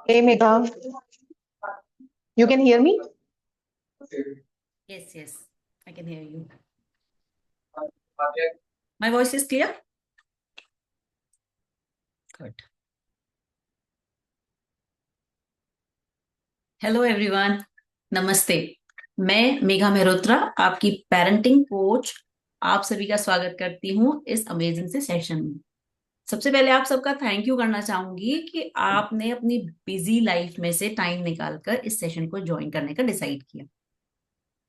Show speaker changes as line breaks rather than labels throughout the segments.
Hey Megha, you can hear me?
Yes, yes, I can hear you. My voice is clear? Good. Hello everyone, नमस्ते। मैं मेघा मेहरोत्रा, आपकी parenting coach, आप सभी का स्वागत करती हूँ इस अमेजिंग से सेशन में। सबसे पहले आप सबका थैंक यू करना चाहूंगी कि आपने अपनी बिजी लाइफ में से टाइम निकालकर इस सेशन को ज्वाइन करने का डिसाइड किया।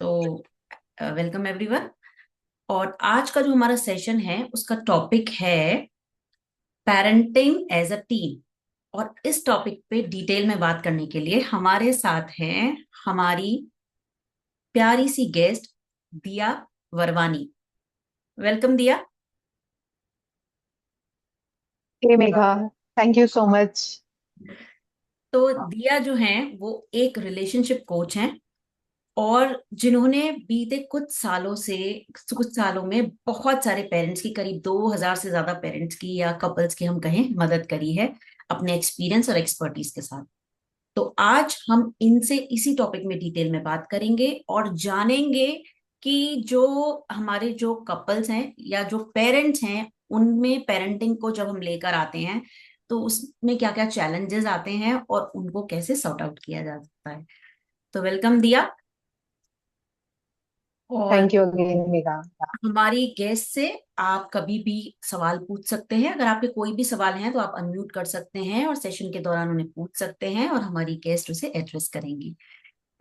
तो वेलकम एवरीवन। और आज का जो हमारा सेशन है उसका टॉपिक है पेरेंटिंग एज अ टीम। और इस टॉपिक पे डिटेल में बात करने के लिए हमारे साथ हैं हमारी प्यारी सी गेस्ट दिया वरवानी। वेलकम दिया।
Hey Megha, thank you so much.
तो दिया जो हैं वो एक रिलेशनशिप कोच हैं और जिन्होंने बीते कुछ सालों में बहुत सारे पेरेंट्स की, करीब 2000 से ज्यादा पेरेंट्स की या कपल्स की हम कहें, मदद करी है अपने एक्सपीरियंस और एक्सपर्टीज के साथ। तो आज हम इनसे इसी टॉपिक में डिटेल में बात करेंगे और जानेंगे कि जो हमारे जो कपल्स हैं या जो पेरेंट्स हैं उनमें पेरेंटिंग को जब हम लेकर आते हैं तो उसमें क्या क्या चैलेंजेस आते हैं और उनको कैसे सॉर्ट आउट किया जा सकता है। तो वेलकम दिया। और
Thank you again, Megha.
हमारी गेस्ट से आप कभी भी सवाल पूछ सकते हैं। अगर आपके कोई भी सवाल हैं तो आप अनम्यूट कर सकते हैं और सेशन के दौरान उन्हें पूछ सकते हैं और हमारी गेस्ट उसे एड्रेस करेंगी।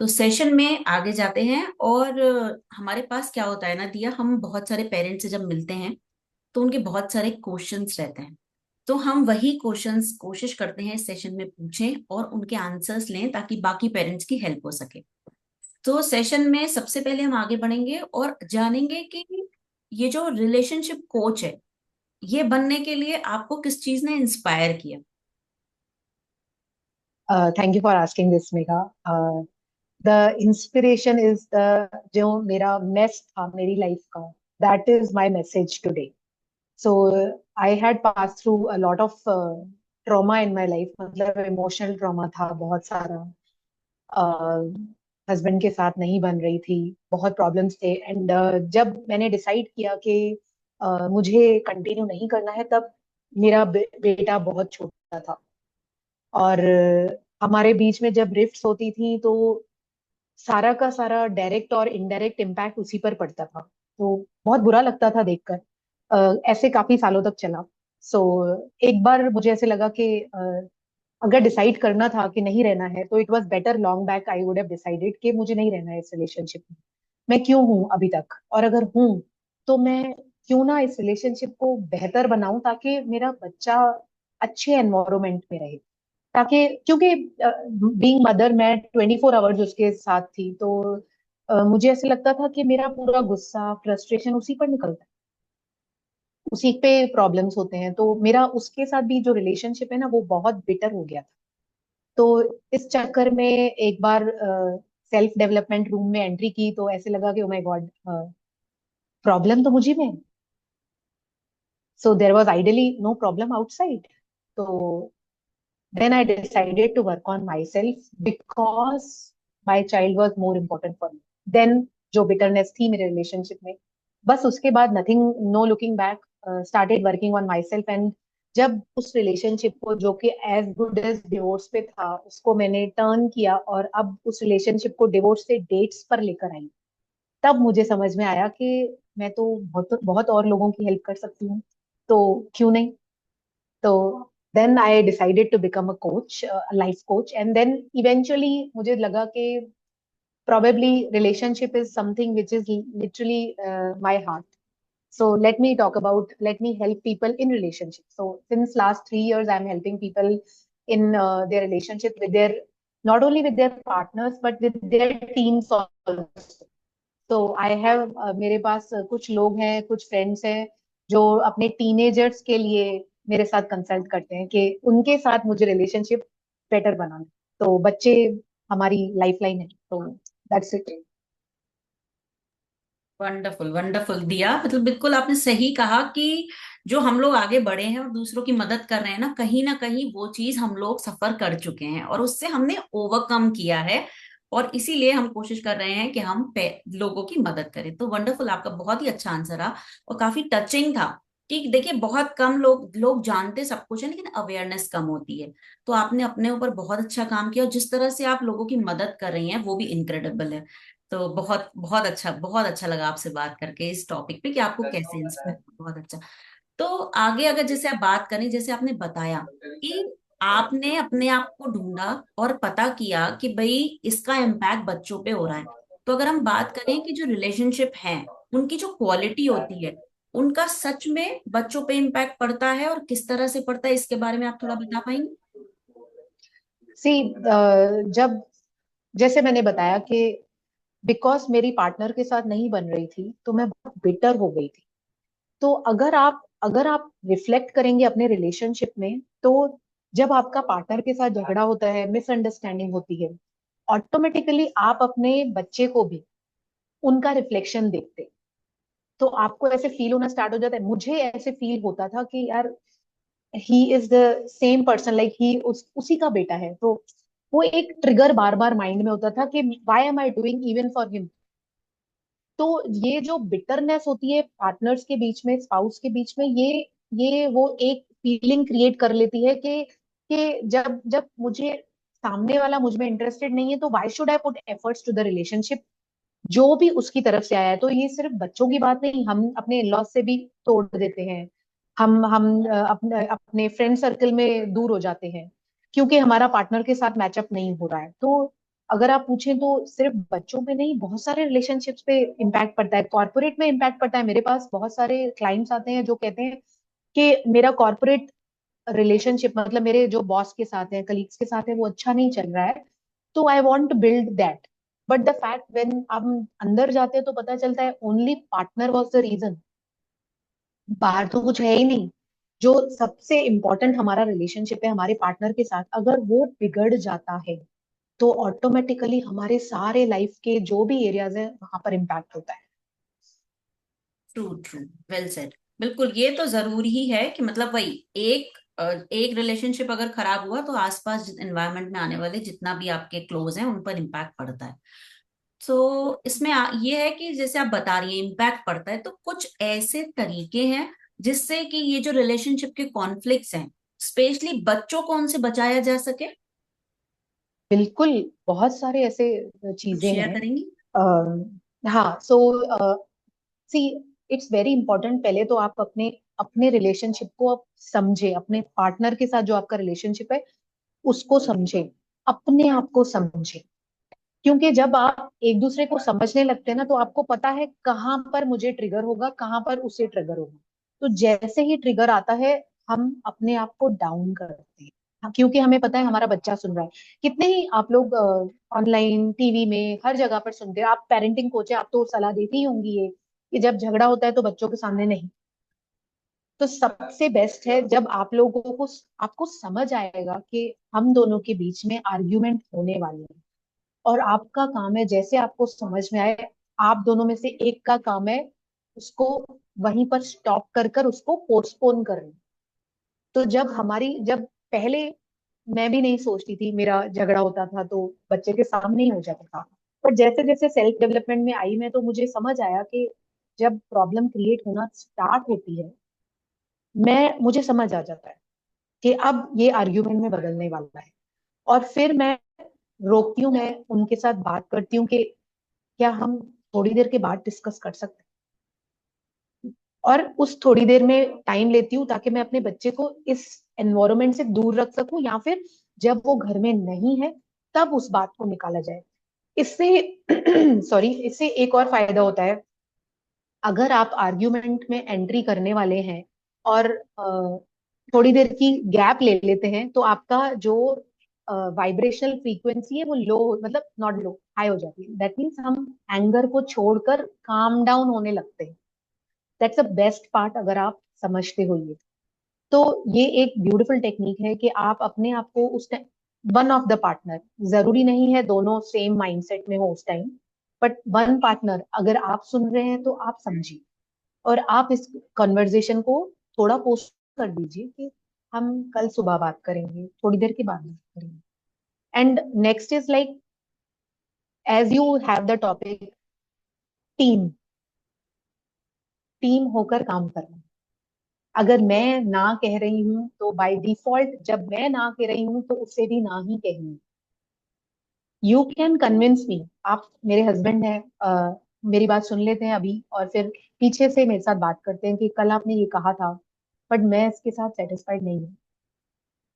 तो सेशन में आगे जाते हैं। और हमारे पास क्या होता है ना दिया, हम बहुत सारे पेरेंट्स से जब मिलते हैं तो उनके बहुत सारे क्वेश्चंस रहते हैं। तो हम वही क्वेश्चंस कोशिश करते हैं इस सेशन में पूछें और उनके आंसर्स लें ताकि बाकी पेरेंट्स की हेल्प हो सके। तो सेशन में सबसे पहले हम आगे बढ़ेंगे और जानेंगे कि ये जो रिलेशनशिप कोच है ये बनने के लिए आपको किस चीज ने इंस्पायर किया।
Thank you for asking this, Megha. The inspiration is the जो मेरा mess था मेरी life का. That is my message today. So I had passed through a lot of trauma in my life. मतलब emotional trauma था बहुत सारा. Husband के साथ नहीं बन रही थी, बहुत प्रॉब्लम्स थे एंड जब मैंने डिसाइड किया कि मुझे कंटिन्यू नहीं करना है, तब मेरा बेटा बहुत छोटा था और हमारे बीच में जब रिफ्ट्स होती थी तो सारा का सारा डायरेक्ट और इनडायरेक्ट इम्पैक्ट उसी पर पड़ता था। तो बहुत बुरा लगता था देखकर। ऐसे काफी सालों तक चला। सो एक बार मुझे ऐसे लगा कि अगर डिसाइड करना था कि नहीं रहना है तो it was better long back I would have decided कि मुझे नहीं रहना है इस रिलेशनशिप में। मैं क्यों हूं अभी तक, और अगर हूं तो मैं क्यों ना इस रिलेशनशिप को बेहतर बनाऊं ताकि मेरा बच्चा अच्छे एनवायरमेंट में रहे। ताकि क्योंकि बीइंग मदर मैं 24 आवर्स उसके साथ थी, तो मुझे ऐसे लगता था कि मेरा पूरा गुस्सा फ्रस्ट्रेशन उसी पर निकलता है, उसी पे प्रॉब्लम्स होते हैं। तो मेरा उसके साथ भी जो रिलेशनशिप है ना वो बहुत बिटर हो गया था। तो इस चक्कर में एक बार सेल्फ डेवलपमेंट रूम में एंट्री की तो ऐसे लगा कि ओ माय गॉड, प्रॉब्लम तो मुझे में है। So there was ideally no problem outside. तो then I decided to work on myself because my child was more important for me than जो बिटरनेस थी मेरे रिलेशनशिप में। बस उसके बाद nothing, no looking back, started working on myself. And जब उस रिलेशनशिप को जो कि एज गुड एज डिवोर्स पे था उसको मैंने टर्न किया और अब उस रिलेशनशिप को डिवोर्स से डेट्स पर लेकर आई, तब मुझे समझ में आया कि मैं तो बहुत बहुत और लोगों की हेल्प कर सकती हूँ, तो क्यों नहीं। तो then I decided to become a coach, life coach. And then eventually मुझे लगा कि probably relationship is something which is literally my heart. So let me help people in relationship. So since last 3 years I'm helping people in their relationship with their, not only with their partners but with their teams also. तो I have, मेरे पास कुछ लोग हैं, कुछ friends हैं जो अपने teenagers के लिए मेरे साथ कंसल्ट करते हैं कि उनके साथ मुझे रिलेशनशिप बेटर बनाना। तो बच्चे हमारी लाइफलाइन है, तो दैट्स इट।
वंडरफुल वंडरफुल दिया, मतलब बिल्कुल आपने सही कहा कि जो हम लोग आगे बढ़े हैं और दूसरों की मदद कर रहे हैं ना कहीं वो चीज हम लोग सफर कर चुके हैं और उससे हमने ओवरकम किया है। और इसीलिए हम कोशिश कर रहे हैं कि हम लोगों की मदद करें। तो वंडरफुल, आपका बहुत ही अच्छा आंसर रहा और काफी टचिंग था। कि देखिए बहुत कम लोग जानते सब कुछ है, लेकिन अवेयरनेस कम होती है। तो आपने अपने ऊपर बहुत अच्छा काम किया और जिस तरह से आप लोगों की मदद कर रही हैं वो भी इनक्रेडिबल है। तो बहुत अच्छा लगा आपसे बात करके इस टॉपिक पे कि आपको कैसे इंस्पायर, बहुत अच्छा। तो आगे अगर जैसे आप बात करें, जैसे आपने बताया कि आपने अपने आप को ढूंढा और पता किया कि भाई इसका इम्पैक्ट बच्चों पे हो रहा है। तो अगर हम बात करें कि जो रिलेशनशिप है उनकी जो क्वालिटी होती है, उनका सच में बच्चों पे इम्पैक्ट पड़ता है और किस तरह से पड़ता है, इसके बारे में आप थोड़ा बता पाएंगे?
सी, जब, जैसे मैंने बताया कि बिकॉज मेरी पार्टनर के साथ नहीं बन रही थी तो मैं बहुत बिटर हो गई थी। तो अगर आप रिफ्लेक्ट करेंगे अपने रिलेशनशिप में, तो जब आपका पार्टनर के साथ झगड़ा होता है, मिसअंडरस्टैंडिंग होती है, ऑटोमेटिकली आप अपने बच्चे को भी उनका रिफ्लेक्शन देखते। तो आपको ऐसे फील होना स्टार्ट हो जाता है, मुझे ऐसे फील होता था कि यार he is the same person, like he उसी का बेटा है। तो वो एक ट्रिगर बार बार माइंड में होता था कि why am I doing even for him. तो ये जो बिटरनेस होती है पार्टनर्स के बीच में, स्पाउस के बीच में, ये वो एक फीलिंग क्रिएट कर लेती है कि जब जब मुझे सामने वाला मुझ में इंटरेस्टेड नहीं है तो why should I put efforts to the relationship, जो भी उसकी तरफ से आया है। तो ये सिर्फ बच्चों की बात नहीं, हम अपने इन लॉज से भी तोड़ देते हैं। हम अपने अपने फ्रेंड सर्कल में दूर हो जाते हैं क्योंकि हमारा पार्टनर के साथ मैचअप नहीं हो रहा है। तो अगर आप पूछें तो सिर्फ बच्चों पे नहीं, बहुत सारे रिलेशनशिप्स पे इम्पैक्ट पड़ता है, कॉर्पोरेट में इम्पैक्ट पड़ता है। मेरे पास बहुत सारे क्लाइंट्स आते हैं जो कहते हैं कि मेरा कॉर्पोरेट रिलेशनशिप, मतलब मेरे जो बॉस के साथ है, कलीग्स के साथ है, वो अच्छा नहीं चल रहा है। तो I want to build that. But the fact when हम अंदर जाते हैं तो पता चलता है only partner was the reason, बाहर तो कुछ है ही नहीं। जो सबसे इम्पोर्टेंट हमारा रिलेशनशिप है हमारे पार्टनर के साथ, अगर वो बिगड़ जाता है तो ऑटोमेटिकली हमारे सारे लाइफ के जो भी एरियाज है वहां पर इम्पैक्ट होता है।
True true, well said. बिल्कुल, ये तो जरूरी ही है कि मतलब वही एक रिलेशनशिप अगर खराब हुआ तो आसपास एनवायरनमेंट में आने वाले जितना भी आपके क्लोज हैं उन पर इम्पैक्ट पड़ता है। तो इसमें ये है कि जैसे आप बता रही हैं इम्पैक्ट पड़ता है, तो कुछ ऐसे तरीके हैं जिससे कि ये जो रिलेशनशिप के कॉन्फ्लिक्ट्स हैं, स्पेशली बच्चों को उनसे बचाया जा सके।
बिल्कुल, बहुत सारे ऐसे
कुछ
चीजें
शेयर
हैं।
करेंगी?
हाँ, सो सी, इट्स वेरी इंपॉर्टेंट। पहले तो आप अपने अपने रिलेशनशिप को आप समझे, अपने पार्टनर के साथ जो आपका रिलेशनशिप है उसको समझे, अपने आप को समझे। क्योंकि जब आप एक दूसरे को समझने लगते हैं ना, तो आपको पता है कहाँ पर मुझे ट्रिगर होगा, कहाँ पर उसे ट्रिगर होगा। तो जैसे ही ट्रिगर आता है हम अपने आप को डाउन करते हैं। क्योंकि हमें पता है हमारा बच्चा सुन रहा है। कितने ही आप लोग ऑनलाइन, टीवी में, हर जगह पर सुनते हैं। आप पेरेंटिंग कोच है, आप तो सलाह देती ही होंगी ये कि जब झगड़ा होता है तो बच्चों के सामने नहीं। तो सबसे बेस्ट है जब आप लोगों को, आपको समझ आएगा कि हम दोनों के बीच में आर्ग्यूमेंट होने वाले हैं, और आपका काम है, जैसे आपको समझ में आए, आप दोनों में से एक का काम है उसको वहीं पर स्टॉप कर कर उसको पोस्टपोन करना। तो जब पहले मैं भी नहीं सोचती थी, मेरा झगड़ा होता था तो बच्चे के सामने ही हो जाता था। पर जैसे जैसे सेल्फ डेवलपमेंट में आई मैं, तो मुझे समझ आया कि जब प्रॉब्लम क्रिएट होना स्टार्ट होती है, मुझे समझ आ जाता है कि अब ये आर्ग्यूमेंट में बदलने वाला है। और फिर मैं रोकती हूँ, मैं उनके साथ बात करती हूँ कि क्या हम थोड़ी देर के बाद डिस्कस कर सकते हैं। और उस थोड़ी देर में टाइम लेती हूँ ताकि मैं अपने बच्चे को इस एनवायरमेंट से दूर रख सकूं, या फिर जब वो घर में नहीं है तब उस बात को निकाला जाए। इससे सॉरी, इससे एक और फायदा होता है। अगर आप आर्ग्यूमेंट में एंट्री करने वाले हैं और थोड़ी देर की गैप ले लेते हैं, तो आपका जो वाइब्रेशनल फ्रीक्वेंसी है वो लो, मतलब नॉट लो, हाई हो जाती है। दैट मीन्स हम एंगर को छोड़कर काम डाउन होने लगते हैं। दैट्स द बेस्ट पार्ट, अगर आप समझते हो ये। तो ये एक ब्यूटीफुल टेक्निक है कि आप अपने आप को उस time, one of the partner, जरूरी नहीं है दोनों सेम माइंडसेट में हो उस टाइम, बट वन पार्टनर, अगर आप सुन रहे हैं तो आप समझिए और आप इस कन्वर्जेशन को थोड़ा पोस्ट कर दीजिए कि हम कल सुबह बात करेंगे, थोड़ी देर के बाद बात करेंगे। And next is like, as you have the topic, team, team होकर काम करना। अगर मैं ना कह रही हूँ तो बाय डिफॉल्ट जब मैं ना कह रही हूँ तो उसे भी ना ही कहनी। यू कैन कन्विंस मी, आप मेरे हस्बैंड हैं, मेरी बात सुन लेते हैं अभी और फिर पीछे से मेरे साथ बात करते हैं कि कल आपने ये कहा था, बट मैं इसके साथ सेटिस्फाइड नहीं हूँ।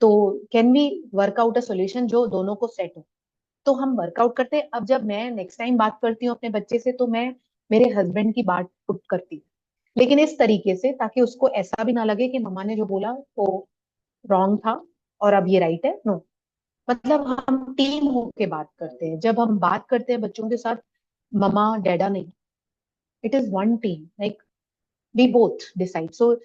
तो can we work out a solution जो दोनों को सेट हो। तो हम वर्कआउट करते हैं। अब जब मैं नेक्स्ट टाइम बात करती हूँ अपने बच्चे से तो मैं मेरे हस्बैंड की बात पुट करती हूँ, लेकिन इस तरीके से ताकि उसको ऐसा भी ना लगे कि मम्मा ने जो बोला वो रॉन्ग था और अब ये राइट है। नो, मतलब हम टीम होके बात करते हैं। जब हम बात करते हैं बच्चों के साथ, ममा डैडा नहीं, it is one team, like we both decide. So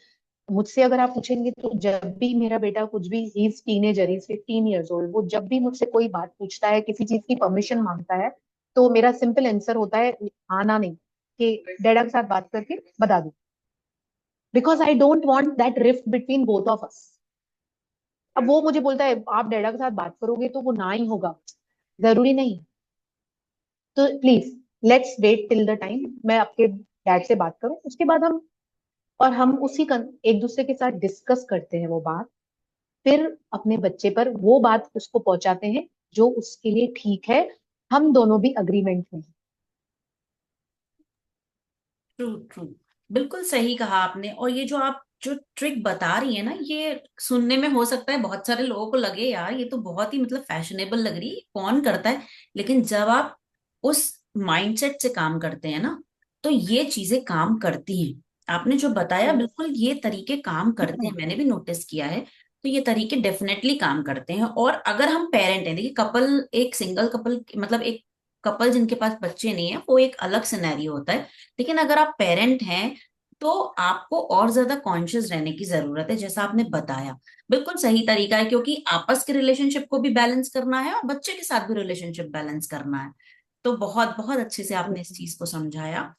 मुझसे अगर आप पूछेंगे तो जब भी मेरा बेटा कुछ भी, he is teenager, he is 15 years old, वो जब भी मुझसे कोई बात पूछता है, किसी चीज की परमिशन मांगता है, तो मेरा सिंपल आंसर होता है हाँ ना नहीं, कि डैडा के साथ बात करके बता दो, because I don't want that rift between both of us. अब वो मुझे बोलता है आप डैडा के साथ बात करोगे तो वो ना ही होगा, जरूरी नहीं। तो please let's wait till the time मैं आपके डैड से बात करूं, उसके बाद हम, और हम एक दूसरे के साथ डिस्कस करते हैं वो बात, फिर अपने बच्चे पर वो बात उसको पहुंचाते हैं जो उसके लिए ठीक है, हम दोनों भी अग्रीमेंट में हैं।
ट्रू ट्रू, बिल्कुल सही कहा आपने। और ये जो आप जो ट्रिक बता रही है ना, ये सुनने में हो सकता है बहुत सारे लोगों को लगे यार ये तो बहुत ही मतलब फैशनेबल लग रही है, कौन करता है। लेकिन जब आप उस माइंडसेट से काम करते हैं ना, तो ये चीजें काम करती हैं। आपने जो बताया
Yes.
बिल्कुल ये तरीके काम करते हैं, मैंने भी नोटिस किया है। तो ये तरीके डेफिनेटली काम करते हैं। और अगर हम पेरेंट हैं, देखिए कपल, एक सिंगल कपल मतलब एक कपल जिनके पास बच्चे नहीं है वो एक अलग सिनेरियो होता है। लेकिन अगर आप पेरेंट हैं तो आपको और ज्यादा कॉन्शियस रहने की जरूरत है, जैसा आपने बताया। बिल्कुल सही तरीका है, क्योंकि आपस के रिलेशनशिप को भी बैलेंस करना है और बच्चे के साथ भी रिलेशनशिप बैलेंस करना है। तो बहुत बहुत अच्छे से आपने इस चीज को समझाया।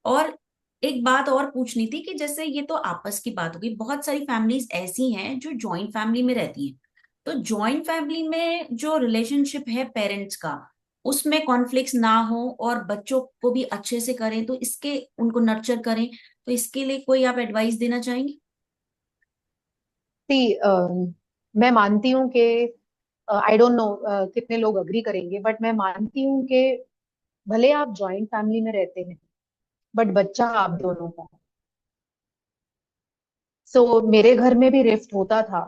और एक बात और पूछनी थी कि जैसे ये तो आपस की बात होगी, बहुत सारी फैमिलीज ऐसी हैं जो जॉइंट फैमिली में रहती हैं। तो जॉइंट फैमिली में जो रिलेशनशिप है पेरेंट्स का, उसमें कॉन्फ्लिक्ट्स ना हो और बच्चों को भी अच्छे से करें, तो इसके उनको नर्चर करें, तो इसके लिए कोई आप एडवाइस देना चाहेंगे?
See, मैं मानती हूँ कि आई डोंट नो कितने लोग अग्री करेंगे, बट मैं मानती हूँ कि भले आप जॉइंट फैमिली में रहते हैं बट बच्चा आप दोनों का है। सो मेरे घर में भी रिफ्ट होता था।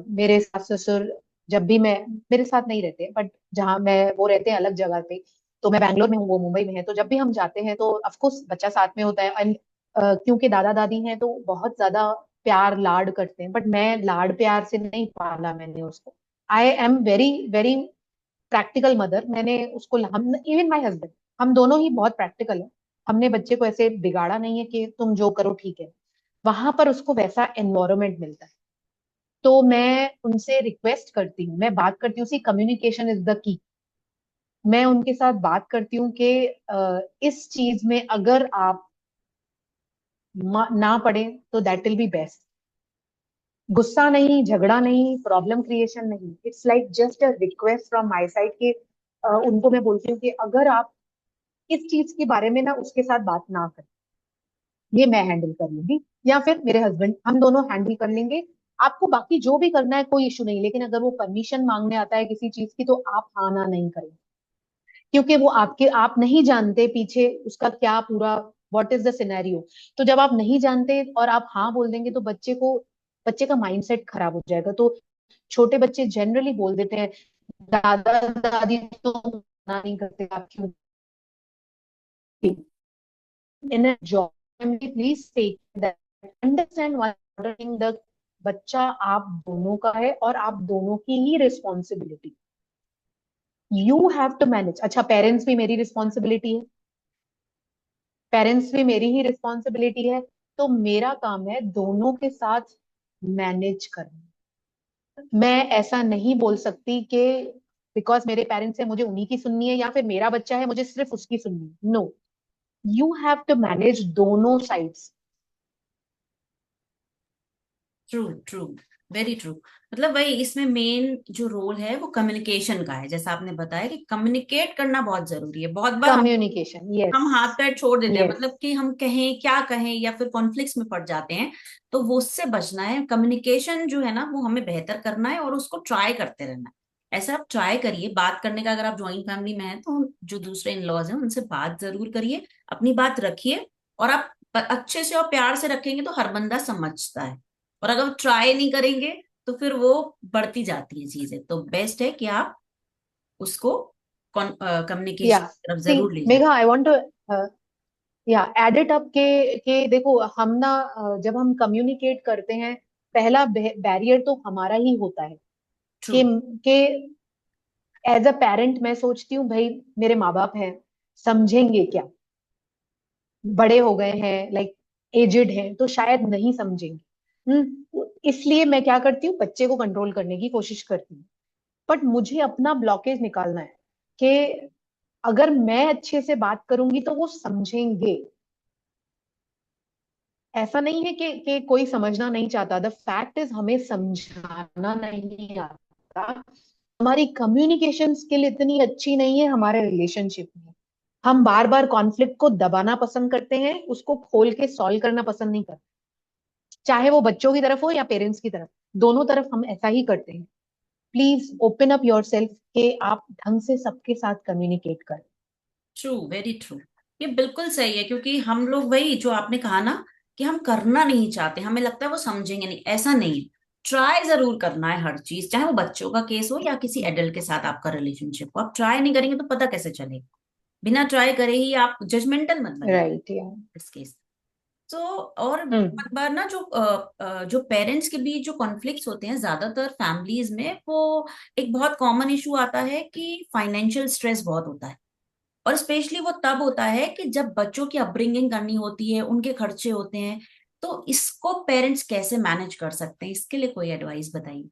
मेरे सास ससुर जब भी मैं, मेरे साथ नहीं रहते बट जहाँ मैं, वो रहते हैं अलग जगह पे, तो मैं बैंगलोर में हूँ, वो मुंबई में है, तो जब भी हम जाते हैं तो ऑफ कोर्स बच्चा साथ में होता है। एंड क्योंकि दादा दादी हैं तो बहुत ज्यादा प्यार लाड करते हैं, बट मैं लाड प्यार से नहीं पाला मैंने उसको। I am very very practical mother. मैंने उसको, हम इवन माई हस्बैंड, हम दोनों ही बहुत प्रैक्टिकल है। हमने बच्चे को ऐसे बिगाड़ा नहीं है कि तुम जो करो ठीक है। वहां पर उसको वैसा एनवायरमेंट मिलता है। तो मैं उनसे रिक्वेस्ट करती हूँ, मैं बात करती हूँ, सी कम्युनिकेशन इज द की। मैं उनके साथ बात करती हूँ कि इस चीज में अगर आप ना पड़े तो दैट विल बी बेस्ट। गुस्सा नहीं, झगड़ा नहीं, प्रॉब्लम क्रिएशन नहीं, it's like just a request from my side कि उनको मैं बोलती हूँ कि अगर आप इस चीज के बारे में ना उसके साथ बात ना करें, ये मैं हैंडल कर लूंगी, या फिर मेरे हस्बैंड, हम दोनों हैंडल कर लेंगे। आपको बाकी जो भी करना है कोई इशू नहीं, लेकिन अगर वो परमिशन मांगने आता है किसी चीज की तो आप हाँ ना नहीं करें, क्योंकि वो आपके, आप नहीं जानते पीछे उसका क्या पूरा, व्हाट इज द सिनेरियो। तो जब आप नहीं जानते और आप हाँ बोल देंगे तो बच्चे का माइंडसेट खराब हो जाएगा। तो छोटे बच्चे जनरली बोल देते हैं दादा दादी तो मना नहीं करते, आप क्यों। In a job please take that, understand what the, बच्चा आप दोनों का है और आप दोनों की ही responsibility, you have to manage. अच्छा, पेरेंट्स भी मेरी रिस्पॉन्सिबिलिटी है, पेरेंट्स भी मेरी ही रिस्पॉन्सिबिलिटी है। तो मेरा काम है दोनों के साथ मैनेज करना। मैं ऐसा नहीं बोल सकती कि बिकॉज मेरे पेरेंट्स है मुझे उन्हीं की सुननी है, या फिर मेरा बच्चा है मुझे सिर्फ उसकी सुननी है। No, you have to manage दोनों sides.
True true, very true. मतलब वही, इसमें मेन जो रोल है वो कम्युनिकेशन का है, जैसा आपने बताया कि कम्युनिकेट करना बहुत जरूरी है। बहुत बार
कम्युनिकेशन,
हम
यस।
हाथ पैर छोड़ देते हैं,
यस।
मतलब कि हम कहें क्या कहें या फिर कॉन्फ्लिक्ट्स में पड़ जाते हैं। तो वो उससे बचना है, कम्युनिकेशन जो है ना वो हमें बेहतर करना है और उसको ट्राई करते रहना है। ऐसा आप ट्राई करिए बात करने का, अगर आप ज्वाइंट फैमिली में हैं तो जो दूसरे इन लॉज हैं उनसे बात जरूर करिए, अपनी बात रखिए। और आप अच्छे से और प्यार से रखेंगे तो हर बंदा समझता है। और अगर ट्राई नहीं करेंगे तो फिर वो बढ़ती जाती है चीजें। तो बेस्ट है कि आप उसको
या
कम्युनिकेशन की तरफ
सी
जरूर ले जाए।
मेघा, आई वांट टू या एड इट अप के देखो हम ना, जब हम कम्युनिकेट करते हैं, पहला बैरियर तो हमारा ही होता है।
ट्रू।
कि एज अ पेरेंट मैं सोचती हूँ भाई मेरे माँ बाप हैं, समझेंगे क्या, बड़े हो गए हैं, लाइक एजेड हैं, तो शायद नहीं समझेंगे। इसलिए मैं क्या करती हूँ, बच्चे को कंट्रोल करने की कोशिश करती हूँ। बट मुझे अपना ब्लॉकेज निकालना है कि अगर मैं अच्छे से बात करूंगी तो वो समझेंगे। ऐसा नहीं है कि कोई समझना नहीं चाहता, द फैक्ट इज हमें समझाना नहीं आता। हमारी कम्युनिकेशन स्किल इतनी अच्छी नहीं है हमारे रिलेशनशिप में। हम बार बार कॉन्फ्लिक्ट को दबाना पसंद करते हैं, उसको खोल के सॉल्व करना पसंद नहीं करते। चाहे वो बच्चों की तरफ हो या पेरेंट्स की तरफ, दोनों तरफ हम ऐसा ही करते हैं। Please open up your self कि आप ढंग से सबके साथ कम्युनिकेट करें।
True, very true. ये बिल्कुल सही है, क्योंकि हम लोग वही जो आपने कहा ना कि हम करना नहीं चाहते, हमें लगता है वो समझेंगे नहीं, ऐसा नहीं है। ट्राई जरूर करना है हर चीज, चाहे वो बच्चों का केस हो या किसी एडल्ट के साथ आपका रिलेशनशिप हो। आप ट्राई नहीं करेंगे तो पता कैसे चलेगा? बिना ट्राई करे ही आप जजमेंटल मत बनिए
राइट, या
इस केस। तो और
हम्म
बहुत बार ना जो पेरेंट्स के बीच जो कॉन्फ्लिक्ट्स होते हैं ज्यादातर फैमिलीज में, वो एक बहुत कॉमन इशू आता है कि फाइनेंशियल स्ट्रेस बहुत होता है। और स्पेशली वो तब होता है कि जब बच्चों की अपब्रिंगिंग करनी होती है, उनके खर्चे होते हैं। तो इसको पेरेंट्स कैसे मैनेज कर सकते हैं, इसके लिए कोई एडवाइस बताइए।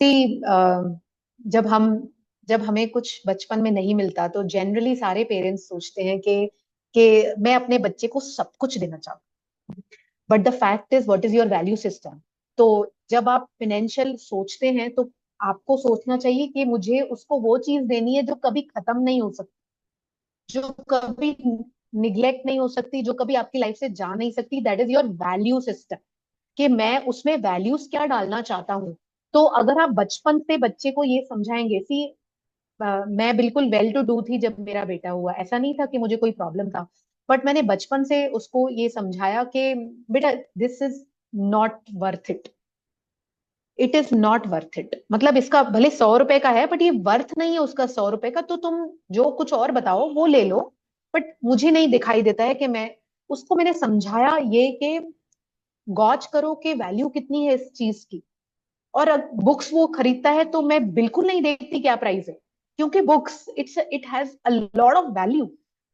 सी जब हम जब हमें कुछ बचपन में नहीं मिलता तो जनरली सारे पेरेंट्स सोचते हैं कि मैं अपने बच्चे को सब कुछ देना चाहता हूँ। But the fact is what is your value system. तो जब आप फाइनेंशियल सोचते हैं तो आपको सोचना चाहिए कि मुझे उसको वो चीज देनी है जो कभी खत्म नहीं हो सकती, जो कभी निग्लेक्ट नहीं हो सकती, जो कभी आपकी लाइफ से जा नहीं सकती। That is your value system, कि मैं उसमें वैल्यूज क्या डालना चाहता हूँ। तो अगर आप बचपन से बच्चे को ये समझाएंगे, सी मैं बिल्कुल वेल टू डू थी जब मेरा बेटा हुआ, ऐसा नहीं था कि मुझे कोई प्रॉब्लम था। बट मैंने बचपन से उसको ये समझाया कि बेटा this is not worth it, it is not worth it. मतलब इसका भले 100 रुपए का है बट ये वर्थ नहीं है उसका 100 रुपए का, तो तुम जो कुछ और बताओ वो ले लो। बट मुझे नहीं दिखाई देता है कि मैं, उसको मैंने समझाया ये कि गॉज करो कि वैल्यू कितनी है इस चीज की। और बुक्स वो खरीदता है तो मैं बिल्कुल नहीं देखती क्या प्राइस है, क्योंकि books it has a lot of value.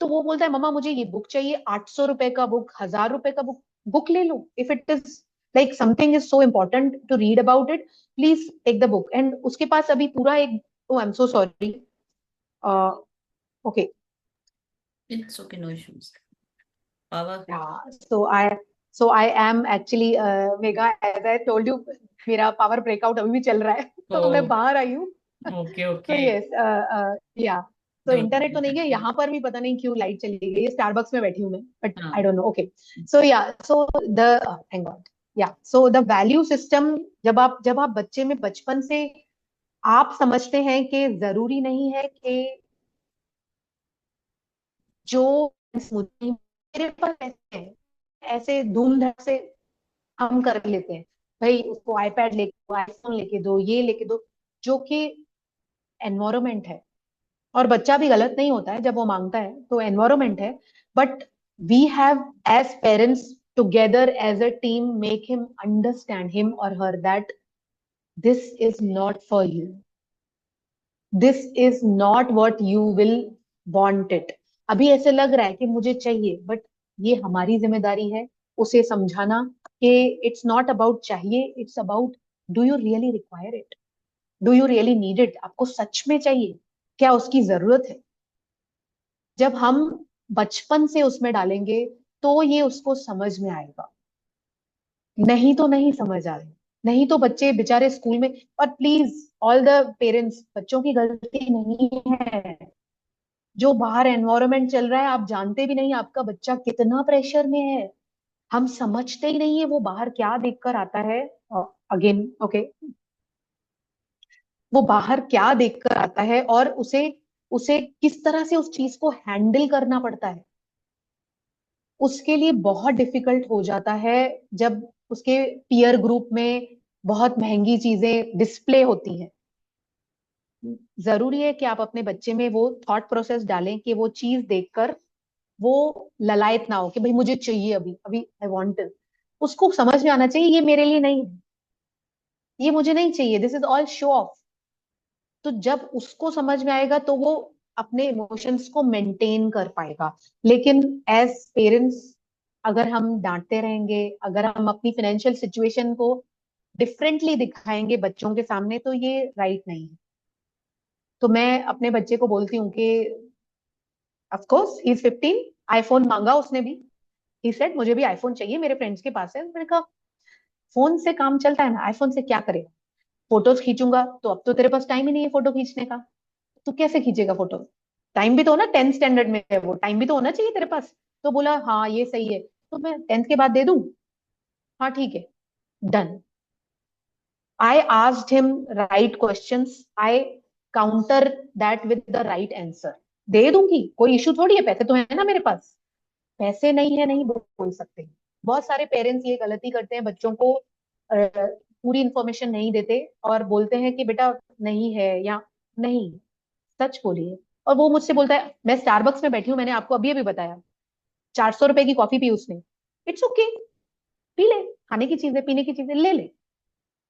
तो वो बोलता है मम्मा मुझे ये बुक चाहिए, 800 रुपए का बुक, 1000 रुपए का बुक, बुक ले लो। If it is like something is so important to read about it, please take the book. And उसके पास अभी पूरा एक, oh I am so sorry, okay,
it's okay, no issues. Power.
So I so I am actually Megha, as I told you, मेरा power breakout अभी भी चल रहा है
ओ,
तो मैं बाहर आई हूँ।
ओके
तो
ओके।
यस, या तो
नो
इंटरनेट तो नहीं गया
प्रॉब्लम।
यहाँ पर भी, पता नहीं क्यों लाइट चली गई, स्टारबक्स में बैठी हूँ मैं, बट
हाँ।
I don't know. ओके, सो या, सो द थैंक गॉड, या सो द वैल्यू सिस्टम, जब आप बच्चे में बचपन से आप समझते हैं कि जरूरी नहीं है कि जो मुझे मेरे पास पैसे हैं, ऐसे धूमधाम से हम कर लेते हैं। भाई उसको आईपैड लेके दो, आईफोन लेके दो, ये लेके दो, जो कि एनवायरमेंट है। और बच्चा भी गलत नहीं होता है जब वो मांगता है, तो एनवायरमेंट है। But we have as parents together as a team make him understand, him और her, that this is not for you, this is not what you will want it. अभी ऐसे लग रहा है कि मुझे चाहिए, बट ये हमारी जिम्मेदारी है उसे समझाना कि इट्स नॉट अबाउट चाहिए, it's about do you really require it, do you really need it, आपको सच में चाहिए, क्या उसकी जरूरत है। जब हम बचपन से उसमें डालेंगे तो ये उसको समझ में आएगा। नहीं तो नहीं समझ आ रही, नहीं तो बच्चे बेचारे स्कूल में। और प्लीज ऑल द पेरेंट्स, बच्चों की गलती नहीं है। जो बाहर एनवायरनमेंट चल रहा है आप जानते भी नहीं आपका बच्चा कितना प्रेशर में है। हम समझते ही नहीं है वो बाहर क्या देखकर आता है। अगेन ओके, वो बाहर क्या देखकर आता है और उसे उसे किस तरह से उस चीज को हैंडल करना पड़ता है। उसके लिए बहुत डिफिकल्ट हो जाता है जब उसके पीयर ग्रुप में बहुत महंगी चीजें डिस्प्ले होती हैं। जरूरी है कि आप अपने बच्चे में वो थॉट प्रोसेस डालें कि वो चीज देखकर वो ललायत ना हो कि भाई मुझे चाहिए, अभी अभी आई वांट इट। उसको समझ में आना चाहिए ये मेरे लिए नहीं है, ये मुझे नहीं चाहिए, this is all show off. तो जब उसको समझ में आएगा तो वो अपने इमोशंस को मेंटेन कर पाएगा। लेकिन एज पेरेंट्स अगर हम डांटते रहेंगे, अगर हम अपनी फाइनेंशियल सिचुएशन को डिफरेंटली दिखाएंगे बच्चों के सामने, तो ये राइट नहीं है। तो मैं अपने बच्चे को बोलती हूँ कि of course he is 15, iPhone मांगा उसने भी। ही सेड मुझे भी आईफोन चाहिए, मेरे फ्रेंड्स के पास है। मैंने कहा फोन से काम चलता है ना, आईफोन से क्या करेगा? फोटोज खींचूंगा तो अब तो तेरे पास टाइम ही नहीं है फोटो खींचने का, तो कैसे खींचेगा फोटो? टाइम भी तो होना, 10th स्टैंडर्ड में है वो, टाइम भी तो होना चाहिए तेरे पास। तो बोला हाँ ये सही है, तो मैं 10th के बाद दे दूं? हाँ ठीक है, done. I asked him right questions, I counter that with the right answer. दे दूंगी, कोई इशू थोड़ी है, पैसे तो है ना मेरे पास। पैसे नहीं है नहीं बोल सकते। बहुत सारे पेरेंट्स ये गलती करते हैं, बच्चों को पूरी इंफॉर्मेशन नहीं देते और बोलते हैं कि बेटा नहीं है या नहीं। सच बोलिए। और वो मुझसे बोलता है मैं स्टारबक्स में बैठी हूँ, मैंने आपको अभी अभी बताया, 400 रुपए की कॉफी पी उसने। इट्स ओके, पी ले, खाने की चीजें पीने की चीजें ले ले।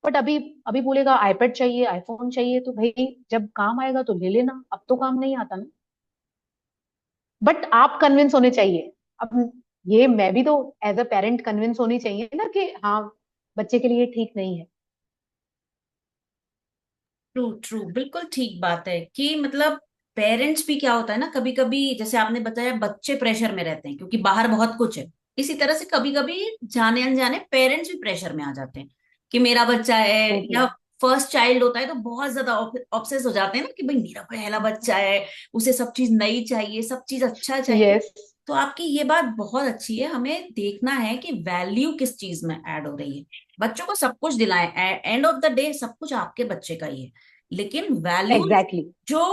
बट अभी अभी बोलेगा आईपैड चाहिए, आईफोन चाहिए, तो भाई जब काम आएगा तो ले लेना, अब तो काम नहीं आता ना। बट आप कन्विंस होने चाहिए। अब ये मैं भी तो एज अ पेरेंट कन्विंस होनी चाहिए ना कि हाँ बच्चे के लिए ठीक नहीं है।
ट्रू ट्रू, बिल्कुल ठीक बात है कि मतलब पेरेंट्स भी क्या होता है ना, कभी कभी जैसे आपने बताया बच्चे प्रेशर में रहते हैं क्योंकि बाहर बहुत कुछ है। इसी तरह से कभी कभी जाने अनजाने पेरेंट्स भी प्रेशर में आ जाते हैं कि मेरा बच्चा है,
टोटली।
या फर्स्ट चाइल्ड होता है तो बहुत ज्यादा ऑब्सेस हो जाते हैं ना कि भाई मेरा पहला बच्चा है, उसे सब चीज नई चाहिए, सब चीज अच्छा चाहिए।
यस।
तो आपकी ये बात बहुत अच्छी है, हमें देखना है कि वैल्यू किस चीज में ऐड हो रही है। बच्चों को सब कुछ दिलाएं, एंड ऑफ द डे सब कुछ आपके बच्चे का ही है, लेकिन वैल्यूज
एग्जैक्टली।
जो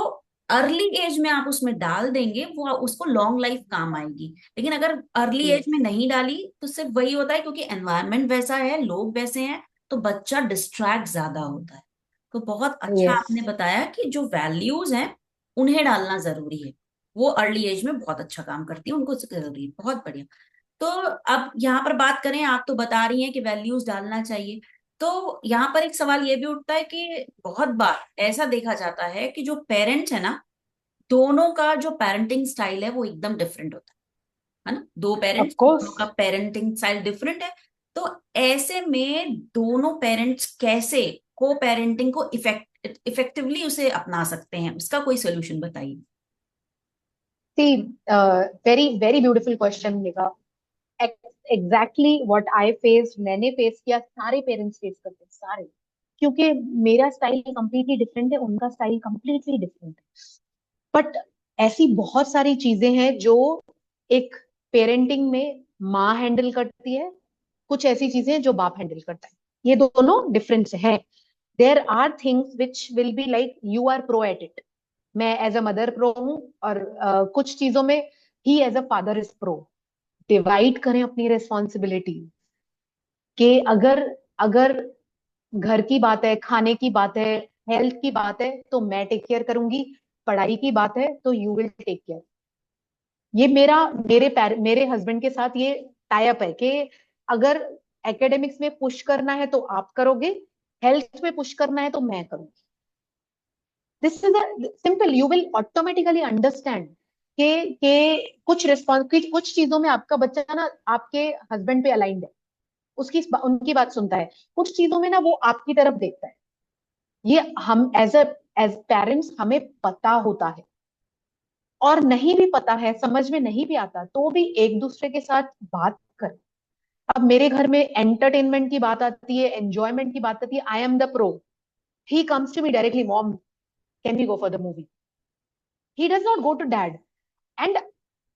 अर्ली एज में आप उसमें डाल देंगे वो उसको लॉन्ग लाइफ काम आएगी। लेकिन अगर अर्ली एज
यस।
में नहीं डाली तो सिर्फ वही होता है, क्योंकि एनवायरनमेंट वैसा है, लोग वैसे हैं, तो बच्चा डिस्ट्रैक्ट ज्यादा होता है। तो बहुत अच्छा
यस।
आपने बताया कि जो वैल्यूज हैं उन्हें डालना जरूरी है। वो अर्ली एज में बहुत अच्छा काम करती है, उनको जरूरी है, बहुत बढ़िया। तो अब यहाँ पर बात करें, आप तो बता रही हैं कि वैल्यूज डालना चाहिए, तो यहाँ पर एक सवाल ये भी उठता है कि बहुत बार ऐसा देखा जाता है कि जो पेरेंट्स है ना, दोनों का जो पेरेंटिंग स्टाइल है वो एकदम डिफरेंट होता है ना, दो
ऑफ
पेरेंट्स
कोर्स।
दोनों का पेरेंटिंग स्टाइल डिफरेंट है। तो ऐसे में दोनों पेरेंट्स कैसे को पेरेंटिंग को इफेक्टिवली उसे अपना सकते हैं, उसका कोई सोल्यूशन बताइए।
See, very very beautiful question Megha. Exactly what I face, मैंने फेस किया, सारे पेरेंट्स फेस करते हैं सारे। क्योंकि मेरा स्टाइल कंप्लीटली डिफरेंट है, उनका स्टाइल कंप्लीटली डिफरेंट है। बट ऐसी बहुत सारी चीजें हैं जो एक पेरेंटिंग में माँ हैंडल करती है, कुछ ऐसी चीजें जो बाप हैंडल करता है। ये दोनों डिफरेंस है। There are things which will be like you are pro at it, मैं एज अ मदर प्रो हूँ, और कुछ चीजों में ही as a father is pro. Divide करें अपनी रिस्पॉन्सिबिलिटी, कि अगर अगर घर की बात है, खाने की बात है, हेल्थ की बात है तो मैं टेक केयर करूंगी, पढ़ाई की बात है तो यू विल टेक केयर। ये मेरे हस्बैंड के साथ ये टाई अप है कि अगर एकेडमिक्स में पुश करना है तो आप करोगे, हेल्थ में पुश करना है तो मैं करूंगी। This is simple, you will automatically understand कि कुछ रिस्पॉन्स, कुछ चीजों में आपका बच्चा ना आपके हस्बैंड पे अलाइंड है, उसकी उनकी बात सुनता है। कुछ चीजों में ना वो आपकी तरफ देखता है। ये हम एज पेरेंट्स हमें पता होता है। और नहीं भी पता है, समझ में नहीं भी आता, तो भी एक दूसरे के साथ बात करें। अब मेरे घर में एंटरटेनमेंट की बात आती है, एंजॉयमेंट की बात आती है, I am the pro. He comes to me directly, mom can we go for the movie. He does not go to dad. And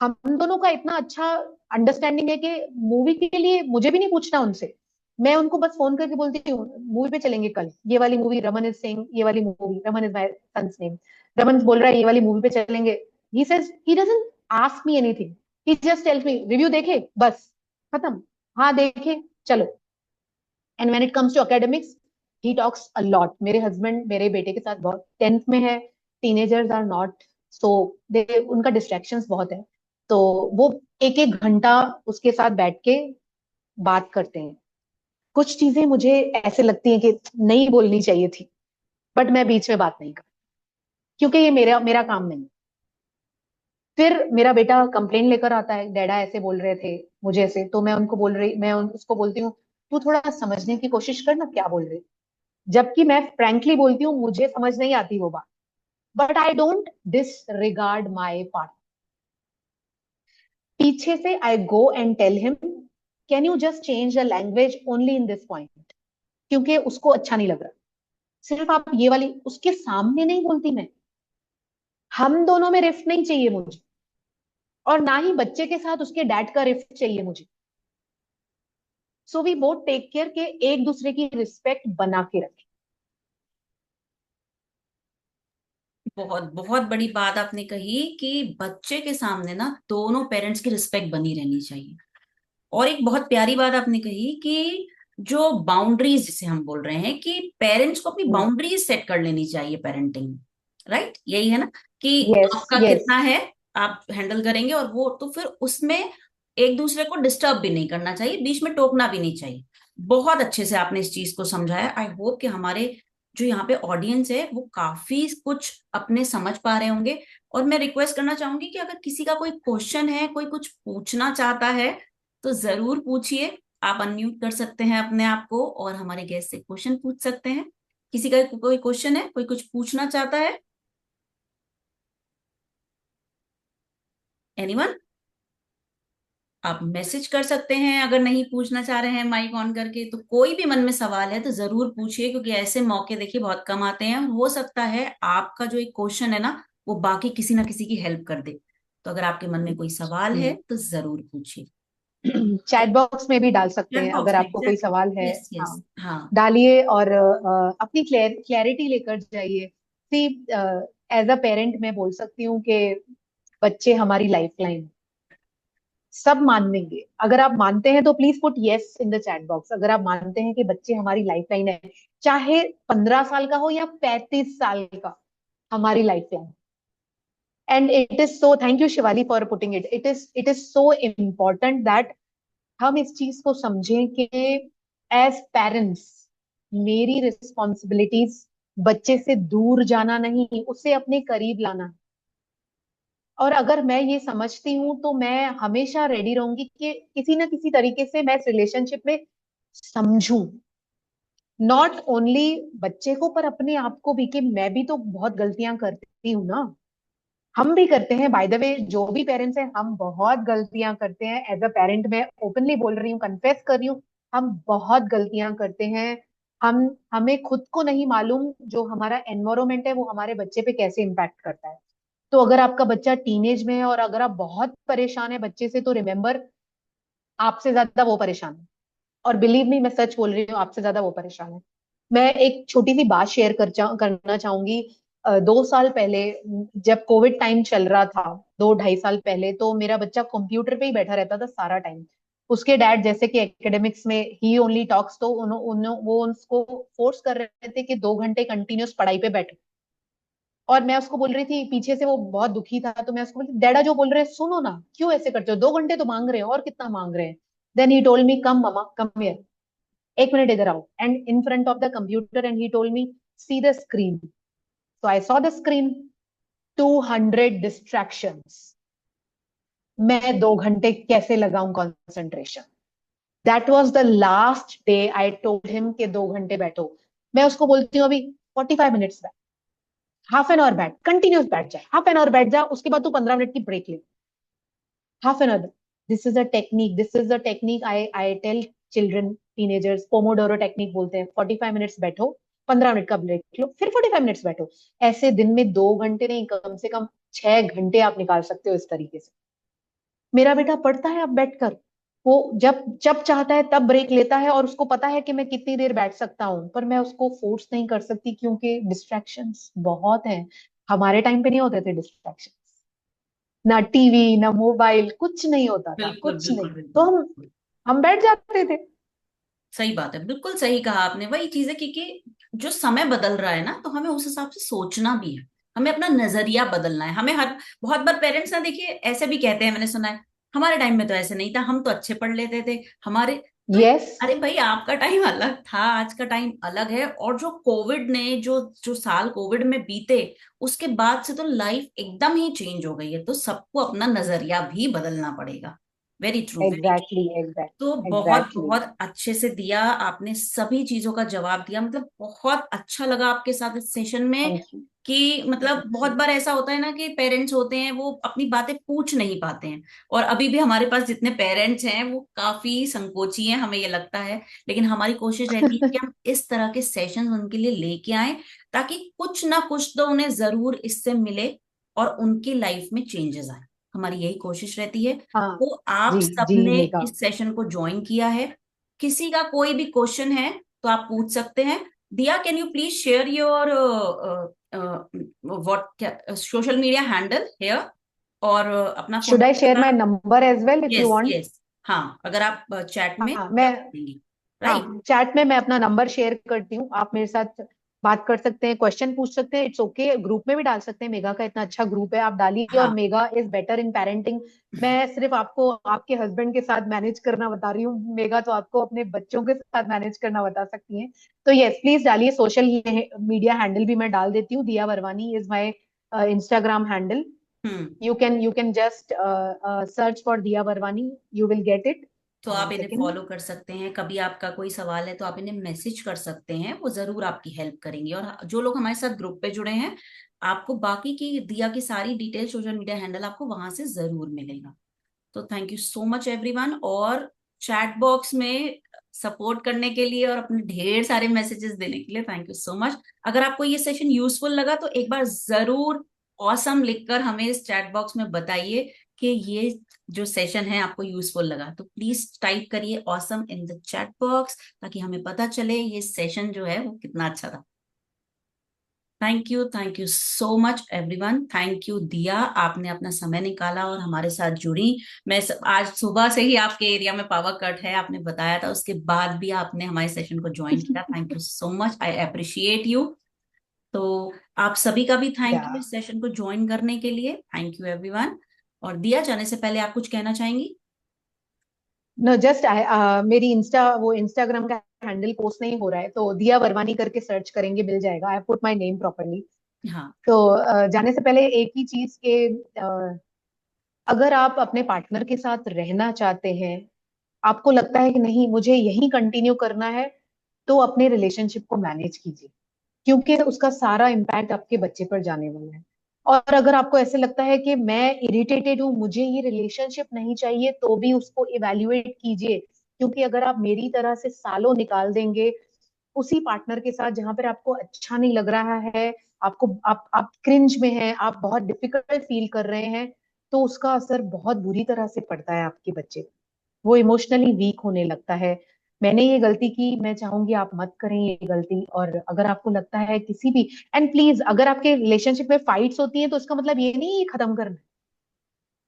हम दोनों का इतना अच्छा अंडरस्टैंडिंग है कि मूवी के लिए मुझे भी नहीं पूछना उनसे. मैं उनको बस फोन करके बोलती हूँ मूवी पे चलेंगे कल, ये वाली मूवी, रमन इज सेइंग ये वाली movie, Raman is my son's name, Raman बोल रहा है ये वाली मूवी पे चलेंगे. He says, he doesn't ask me anything, he just tells me review देखे बस, खत्म. हाँ देखे, चलो. And when it comes to academics, he talks a lot. मेरे हस्बैंड मेरे बेटे के साथ बहुत, 10th में है, teenagers are not, so they, उनका डिस्ट्रैक्शंस बहुत है. तो वो एक एक घंटा उसके साथ बैठ के बात करते हैं. कुछ चीजें मुझे ऐसे लगती हैं कि नहीं बोलनी चाहिए थी, बट मैं बीच में बात नहीं कर, क्योंकि ये मेरा मेरा काम नहीं. फिर मेरा बेटा कंप्लेन लेकर आता है, डैडा ऐसे बोल रहे थे मुझे ऐसे. तो मैं उसको बोलती हूँ तू थोड़ा समझने की कोशिश कर ना क्या बोल रहे. जबकि मैं फ्रैंकली बोलती हूँ मुझे समझ नहीं आती वो बात, but I don't disregard my part. पीछे से I go and tell him, can you just change the language only in this point, क्योंकि उसको अच्छा नहीं लग रहा. सिर्फ आप ये वाली, उसके सामने नहीं बोलती मैं. हम दोनों में रिफ्ट नहीं चाहिए मुझे, और ना ही बच्चे के साथ उसके डैड का रिफ्ट चाहिए मुझे. So we both take care के एक दूसरे की रिस्पेक्ट बना के रखें.
बहुत बहुत बड़ी बात आपने कही कि बच्चे के सामने ना दोनों पेरेंट्स की रिस्पेक्ट बनी रहनी चाहिए। और एक बहुत प्यारी बात आपने कही कि जो बाउंड्रीज जिसे हम बोल रहे हैं कि पेरेंट्स को अपनी बाउंड्रीज सेट कर लेनी चाहिए पेरेंटिंग में। राइट, यही है ना कि
यस
आपका
यस.
कितना है, आप हैंडल करेंगे, और वो तो फिर उसमें एक दूसरे को डिस्टर्ब भी नहीं करना चाहिए, बीच में टोकना भी नहीं चाहिए। बहुत अच्छे से आपने इस चीज को समझाया। आई होप कि हमारे जो यहाँ पे ऑडियंस है वो काफी कुछ अपने समझ पा रहे होंगे। और मैं रिक्वेस्ट करना चाहूंगी कि अगर किसी का कोई क्वेश्चन है, कोई कुछ पूछना चाहता है, तो जरूर पूछिए। आप अनम्यूट कर सकते हैं अपने आप को और हमारे गेस्ट से क्वेश्चन पूछ सकते हैं। किसी का कोई क्वेश्चन है, कोई कुछ पूछना चाहता है? एनीवन? आप मैसेज कर सकते हैं अगर नहीं पूछना चाह रहे हैं माइक ऑन करके। तो कोई भी मन में सवाल है तो जरूर पूछिए, क्योंकि ऐसे मौके देखिए बहुत कम आते हैं, और हो सकता है आपका जो एक क्वेश्चन है ना वो बाकी किसी ना किसी की हेल्प कर दे। तो अगर आपके मन में कोई सवाल है तो जरूर पूछिए।
चैट बॉक्स में भी डाल सकते
चैट
हैं
बॉक्स
अगर
में,
आपको कोई
एग्जैक्टली।
सवाल है.
यस यस,
हाँ,
हाँ।
डालिए और अपनी क्लैरिटी लेकर जाइए. सी, एज अ पेरेंट मैं बोल सकती हूँ कि बच्चे हमारी लाइफलाइन, सब मान लेंगे. अगर आप मानते हैं तो please put yes in the chat box, अगर आप मानते हैं कि बच्चे हमारी लाइफलाइन है, चाहे 15 साल का हो या 35 साल का, हमारी lifeline. And it is so, thank you Shivali for putting it, it is so important that हम इस चीज को समझें कि एज पेरेंट्स मेरी रिस्पॉन्सिबिलिटीज बच्चे से दूर जाना नहीं, उसे अपने करीब लाना. और अगर मैं ये समझती हूँ तो मैं हमेशा रेडी रहूंगी कि किसी ना किसी तरीके से मैं इस रिलेशनशिप में समझूं, नॉट ओनली बच्चे को पर अपने आप को भी, कि मैं भी तो बहुत गलतियां करती हूँ ना. हम भी करते हैं, बाय द वे जो भी पेरेंट्स हैं हम बहुत गलतियां करते हैं. एज अ पेरेंट मैं ओपनली बोल रही हूँ, कन्फेस कर रही हूँ, हम बहुत गलतियां करते हैं. हम हमें खुद को नहीं मालूम जो हमारा एनवायरमेंट है वो हमारे बच्चे पे कैसे इम्पैक्ट करता है. तो अगर आपका बच्चा टीनेज में है और अगर आप बहुत परेशान है बच्चे से, तो रिमेम्बर आपसे ज्यादा वो परेशान है. और बिलीव मी, मैं सच बोल रही हूँ, आपसे ज्यादा वो परेशान है. मैं एक छोटी सी बात शेयर करना चाहूंगी. 2 साल पहले, जब कोविड टाइम चल रहा था, 2 ढाई साल पहले, तो मेरा बच्चा कंप्यूटर पे ही बैठा रहता था सारा टाइम. उसके डैड जैसे कि एकेडमिक्स में ही ओनली टॉक्स, तो वो उसको फोर्स कर रहे थे कि 2 घंटे कंटिन्यूस पढ़ाई पे बैठो. और मैं उसको बोल रही थी पीछे से, वो बहुत दुखी था, तो मैं उसको बोली डैडा जो बोल रहे हैं सुनो ना, क्यों ऐसे करते हो, 2 घंटे तो मांग रहे हो और कितना मांग रहे हैं. Then he told me, come mama come here, 1 minute इधर आओ. And in front of the computer and he told me, see the screen. So I saw the screen, 200 distractions. मैं 2 घंटे कैसे लगाऊं concentration. That was the last day I told him के 2 घंटे बैठो. मैं उसको बोलती हूँ अभी 45 मिनट्स बैठ, हाफ एन आवर बैठ, कंटिन्यूस बैठ जाए, हाफ एन आवर बैठ जा, उसके बाद तू 15 मिनट की ब्रेक ले, half an hour. This is a technique I tell children, teenagers, pomodoro technique बोलते हैं। 45 मिनट्स बैठो, 15 मिनट का ब्रेक लो, फिर 45 मिनट्स बैठो। ऐसे दिन में 2 घंटे नहीं, कम से कम 6 घंटे आप निकाल सकते हो इस तरीके से। मेरा बेटा पढ़ता है अब बैठकर, वो जब जब चाहता है तब ब्रेक लेता है, और उसको पता है कि मैं कितनी देर बैठ सकता हूँ, पर मैं उसको फोर्स नहीं कर सकती क्योंकि डिस्ट्रैक्शंस बहुत हैं। हमारे टाइम पे नहीं होते थे डिस्ट्रैक्शंस, ना टीवी ना मोबाइल, कुछ नहीं होता था,
बिल्कुल
कुछ
बिल्कुल
नहीं, तो
बिल्कुल।
हम बैठ जाते थे।
सही बात है, बिल्कुल सही कहा आपने। वही चीज है क्योंकि जो समय बदल रहा है ना, तो हमें उस हिसाब से सोचना भी है। हमें अपना नजरिया बदलना है। हमें हर बहुत बार पेरेंट्स ना, देखिए, ऐसे भी कहते हैं, मैंने सुना है, हमारे टाइम में तो ऐसे नहीं था, हम तो अच्छे पढ़ लेते थे हमारे। तो
यस।
अरे भाई, आपका टाइम अलग था, आज का टाइम अलग है। और जो कोविड ने, जो जो साल कोविड में बीते, उसके बाद से तो लाइफ एकदम ही चेंज हो गई है। तो सबको अपना नजरिया भी बदलना पड़ेगा। Very true, very.
एग्जैक्टली
तो
एग्जैक्ट
बहुत
एग्जैक्टली।
बहुत अच्छे से दिया आपने, सभी चीजों का जवाब दिया। मतलब बहुत अच्छा लगा आपके साथ इस सेशन में।
Thank you.
कि मतलब
थैंक
बहुत
यू।
बार ऐसा होता है ना कि पेरेंट्स होते हैं, वो अपनी बातें पूछ नहीं पाते हैं। और अभी भी हमारे पास जितने पेरेंट्स हैं वो काफी संकोची हैं, हमें ये लगता है। लेकिन हमारी कोशिश रहती है कि हम इस तरह के सेशन उनके लिए लेके आए, ताकि कुछ ना कुछ तो उन्हें जरूर इससे मिले और उनकी लाइफ में चेंजेस आए। हमारी यही कोशिश रहती है।
हाँ।
तो आप
जी जी
सबने
मेघा।
इस सेशन को ज्वाइन किया है। किसी का कोई भी क्वेश्चन है तो आप पूछ सकते हैं। Diya, can you please share your what, क्या सोशल मीडिया हैंडल हेयर, और अपना phone
should I share
number.
My number as well if you
yes
want?
Yes. हाँ, अगर आप चैट में
हाँ मैं,
क्या देंगी। राइट।
हाँ चैट में मैं अपना नंबर शेयर करती हूँ, आप मेरे साथ बात कर सकते हैं, क्वेश्चन पूछ सकते हैं, इट्स ओके। ग्रुप में भी डाल सकते हैं, मेगा का इतना अच्छा ग्रुप है, आप डालिए। और
हाँ।
Mega is better in parenting. मैं सिर्फ आपको आपके हस्बैंड के साथ मैनेज करना बता रही हूँ, मेगा तो आपको अपने बच्चों के साथ मैनेज करना बता सकती हैं। तो यस, प्लीज डालिए। सोशल मीडिया हैंडल भी मैं डाल देती हूँ, Diya Varwani is my Instagram handle.
Hmm.
you can just search for Diya Varwani, you will get it.
तो आप इन्हें
Second,
फॉलो कर सकते हैं। कभी आपका कोई सवाल है तो आप इन्हें मैसेज कर सकते हैं, वो जरूर आपकी हेल्प करेंगी। और जो लोग हमारे साथ ग्रुप पे जुड़े हैं, आपको बाकी की दिया की सारी डिटेल, सोशल मीडिया हैंडल आपको वहां से जरूर मिलेगा। तो thank you so much everyone. और चैट बॉक्स में सपोर्ट करने के लिए और अपने ढेर सारे मैसेजेस देने के लिए थैंक यू सो मच। अगर आपको ये सेशन यूजफुल लगा तो एक बार जरूर ऑसम लिखकर हमें इस चैट बॉक्स में बताइए कि ये जो सेशन है आपको यूजफुल लगा। तो प्लीज टाइप करिए awesome in the chat box, ताकि हमें पता चले ये सेशन जो है वो कितना अच्छा था। Thank you so much everyone. Thank you दिया, आपने अपना समय निकाला और हमारे साथ जुड़ी। आज सुबह से ही आपके एरिया में पावर कट है, आपने बताया था, उसके बाद भी आपने हमारे सेशन को ज्वाइन किया। Thank you so much, I appreciate you. तो आप सभी का भी थैंक यू
yeah.
इस सेशन को ज्वाइन करने के लिए। Thank you everyone. और दिया, जाने से पहले आप कुछ कहना चाहेंगी?
No, just मेरी इंस्टाग्राम का हैंडल पोस्ट नहीं हो रहा है, तो दिया वरवानी करके सर्च करेंगे, मिल जाएगा। I put my name properly.
हाँ।
तो जाने से पहले एक ही चीज के, अगर आप अपने पार्टनर के साथ रहना चाहते हैं, आपको लगता है कि नहीं मुझे यही कंटिन्यू करना है, तो अपने रिलेशनशिप को मैनेज कीजिए, क्योंकि उसका सारा इम्पैक्ट आपके बच्चे पर जाने वाला है। और अगर आपको ऐसे लगता है कि मैं इरिटेटेड हूँ, मुझे ये रिलेशनशिप नहीं चाहिए, तो भी उसको इवेल्युएट कीजिए। क्योंकि अगर आप मेरी तरह से सालों निकाल देंगे उसी पार्टनर के साथ जहां पर आपको अच्छा नहीं लग रहा है, आपको आप क्रिंज में हैं, आप बहुत डिफिकल्ट फील कर रहे हैं, तो उसका असर बहुत बुरी तरह से पड़ता है आपके बच्चे पे। वो इमोशनली वीक होने लगता है। मैंने ये गलती की, मैं चाहूंगी आप मत करें ये गलती। और अगर आपको लगता है किसी भी, एंड प्लीज, अगर आपके रिलेशनशिप में फाइट्स होती हैं तो इसका मतलब ये नहीं ये खत्म करना है।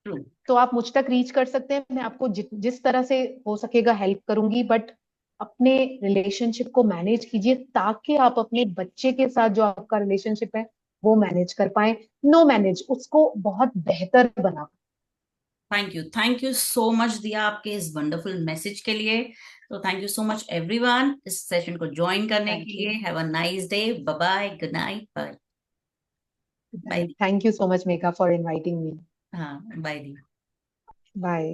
ट्रू।
तो आप मुझ तक रीच कर सकते हैं, मैं आपको जिस तरह से हो सकेगा हेल्प करूंगी, बट अपने रिलेशनशिप को मैनेज कीजिए, ताकि आप अपने बच्चे के साथ जो आपका रिलेशनशिप है वो मैनेज कर पाए। नो मैनेज, उसको बहुत बेहतर बना।
थैंक यू सो मच दिया आपके इस वंडरफुल मैसेज के लिए। तो thank you so much everyone इस सेशन को ज्वाइन करने के
थैंक यू।
लिए। Have a nice day. Bye bye, good night, bye. Bye.
Thank you so much Megha for inviting me.
हाँ, बाय।
बाय।